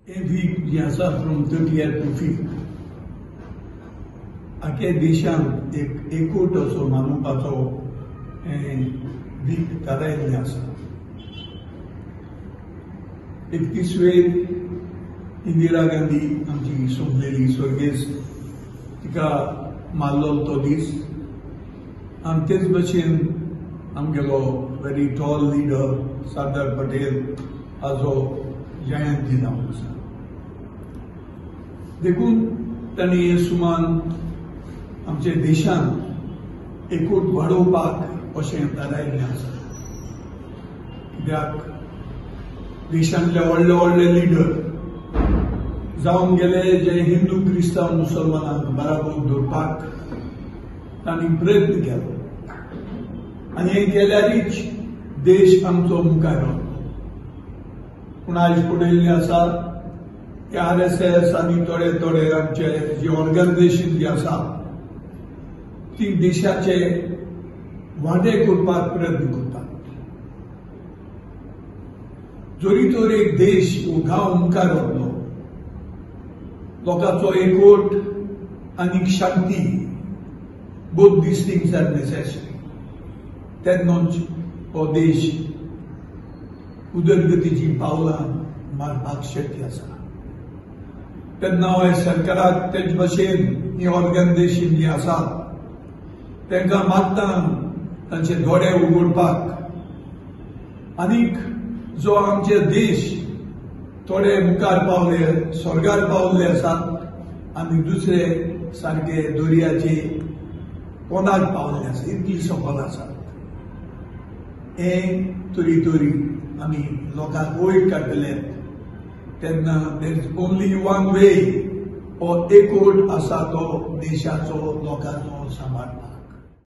A week जी आसा from 30th to 5th आख्या देशांत एक एकूट असो मानूपाचो वीक थारायल्लें आसा. एकतीस वेळ इंदिरा गांधी आमची सोंपलेली स्वर्गेस्त तिका मारलो तो दीस आनी तेच भशेन आमगेलो very tall leader Sardar Patel हाजो जयंती जावन आसा. देखून तांणी हे सुमान आमच्या देशांत एकूट वाडोवपाक अशें थारायल्लें आसा. कित्याक देशांतले व्हडले व्हडले लीडर जावन गेले जे हिंदू क्रिस्तांव मुसलमानांक बराबर दवरपाक तांणी प्रयत्न केलो आनी हें केल्यारच देश आमचो मुखार वतलो. पूण आयज पळयल्लें आसा की RSS आनी थोडे थोडे आमचे जी ऑर्गनायजेशन जी आसा ती देशाचे वाडे करपाक प्रयत्न करतात. जोरी तर एक देश गांव मुखार वतलो लोकांचो एकवट आनी शांती both these things are necessary. तेन्नाच हो देश उदरगतीची पावलां मारपाक शक्य आसा. तेन्ना हांवें सरकाराक तेच भशेन ही ऑर्गनायजेशन जी आसा तांकां मागता तांचे दोळे उगडपाक आनीक जो आमचे देश थोडे मुखार पावले स्वर्गार पावले आसात आनी दुसरे सारखे दर्याचे कोणाक पावले आसा इतली सकल आसात. हें तरी तरी आमी लोकांक वयर काडटले तेन्ना there is only one way हो एकवट आसा तो देशाचो लोकांचो सांबाळपाक.